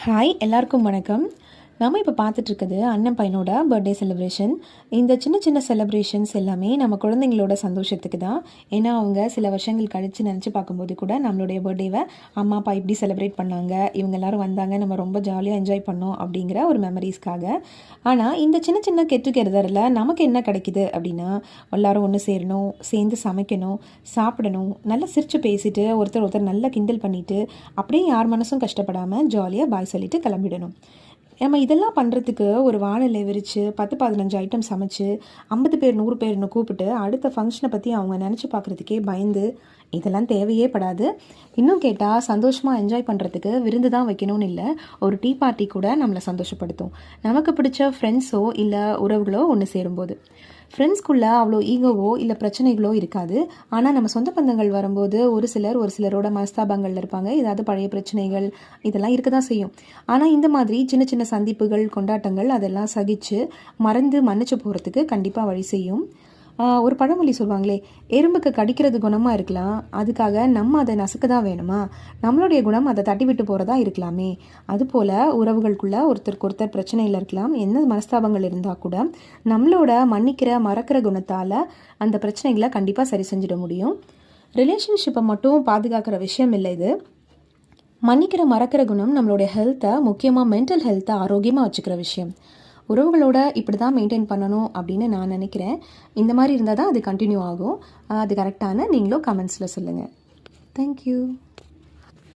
Hi எல்லாருக்கும் வணக்கம். நம்ம இப்போ பார்த்துட்ருக்குது அண்ணன் பையனோட பர்த்டே செலிப்ரேஷன். இந்த சின்ன சின்ன செலிப்ரேஷன்ஸ் எல்லாமே நம்ம குழந்தைங்களோட சந்தோஷத்துக்கு தான். ஏன்னா அவங்க சில வருஷங்கள் கழித்து நினச்சி பார்க்கும்போது கூட நம்மளுடைய பர்த்டேவை அம்மா அப்பா இப்படி செலிப்ரேட் பண்ணாங்க, இவங்க எல்லோரும் வந்தாங்க, நம்ம ரொம்ப ஜாலியாக என்ஜாய் பண்ணோம் அப்படிங்கிற ஒரு மெமரிஸ்க்காக. ஆனால் இந்த சின்ன சின்ன கெட் டுகெதரில் நமக்கு என்ன கிடைக்குது அப்படின்னா, எல்லோரும் ஒன்று சேரணும், சேர்ந்து சமைக்கணும், சாப்பிடணும், நல்லா சிரித்து பேசிட்டு ஒருத்தர் ஒருத்தர் நல்லா கிண்டல் பண்ணிவிட்டு அப்படியே யார் மனசும் கஷ்டப்படாமல் ஜாலியாக பாய் சொல்லிவிட்டு கிளம்பிடணும். நம்ம இதெல்லாம் பண்ணுறதுக்கு ஒரு வாழை இலை விரித்து 10-15 ஐட்டம் சமைச்சு 50 பேர் 100 பேர்னு கூப்பிட்டு அடுத்த ஃபங்க்ஷனை பற்றி அவங்க நினச்சி பார்க்குறதுக்கே பயந்து இதெல்லாம் தேவையே படாது. இன்னும் கேட்டால் சந்தோஷமாக என்ஜாய் பண்ணுறதுக்கு விருந்து தான் வைக்கணும்னு இல்லை, ஒரு டீ பார்ட்டி கூட நம்மளை சந்தோஷப்படுத்தும். நமக்கு பிடிச்ச ஃப்ரெண்ட்ஸோ இல்லை உறவுகளோ ஒன்று சேரும்போது. ஃப்ரெண்ட்ஸ்குள்ளே அவ்வளோ ஈகோவோ இல்லை பிரச்சனைகளோ இருக்காது. ஆனால் நம்ம சொந்த பந்தங்கள் வரும்போது ஒரு சிலரோட மனஸ்தாபங்கள் இருப்பாங்க, ஏதாவது பழைய பிரச்சனைகள் இதெல்லாம் இருக்க தான் செய்யும். ஆனால் இந்த மாதிரி சின்ன சின்ன சந்திப்புகள், கொண்டாட்டங்கள் அதெல்லாம் சகித்து மறந்து மன்னிச்சு போகிறதுக்கு கண்டிப்பாக வழி செய்யும். ஒரு பழமொழி சொல்லுவாங்களே, எறும்புக்கு கடிக்கிறது குணமாக இருக்கலாம், அதுக்காக நம்ம அதை நசுக்க தான் வேணுமா? நம்மளுடைய குணம் அதை தட்டி விட்டு போகிறதா இருக்கலாமே. அதுபோல் உறவுகளுக்குள்ளே ஒருத்தருக்கு ஒருத்தர் பிரச்சனையில் இருக்கலாம், என்ன மனஸ்தாபங்கள் இருந்தால் கூட நம்மளோட மறக்கிற குணத்தால் அந்த பிரச்சனைகளை கண்டிப்பாக சரி செஞ்சிட முடியும். ரிலேஷன்ஷிப்பை மட்டும் பாதுகாக்கிற விஷயம் இல்லை இது. மறக்கிற குணம் நம்மளுடைய ஹெல்த்தை, முக்கியமாக மென்டல் ஹெல்த்தை ஆரோக்கியமாக வச்சுக்கிற விஷயம். உறவுகளோட இப்படி தான் மெயின்டைன் பண்ணணும் அப்படின்னு நான் நினைக்கிறேன். இந்த மாதிரி இருந்தால் தான் அது கண்டினியூ ஆகும். அது கரெக்டான நீங்களும் கமெண்ட்ஸில் சொல்லுங்கள். தேங்க்யூ.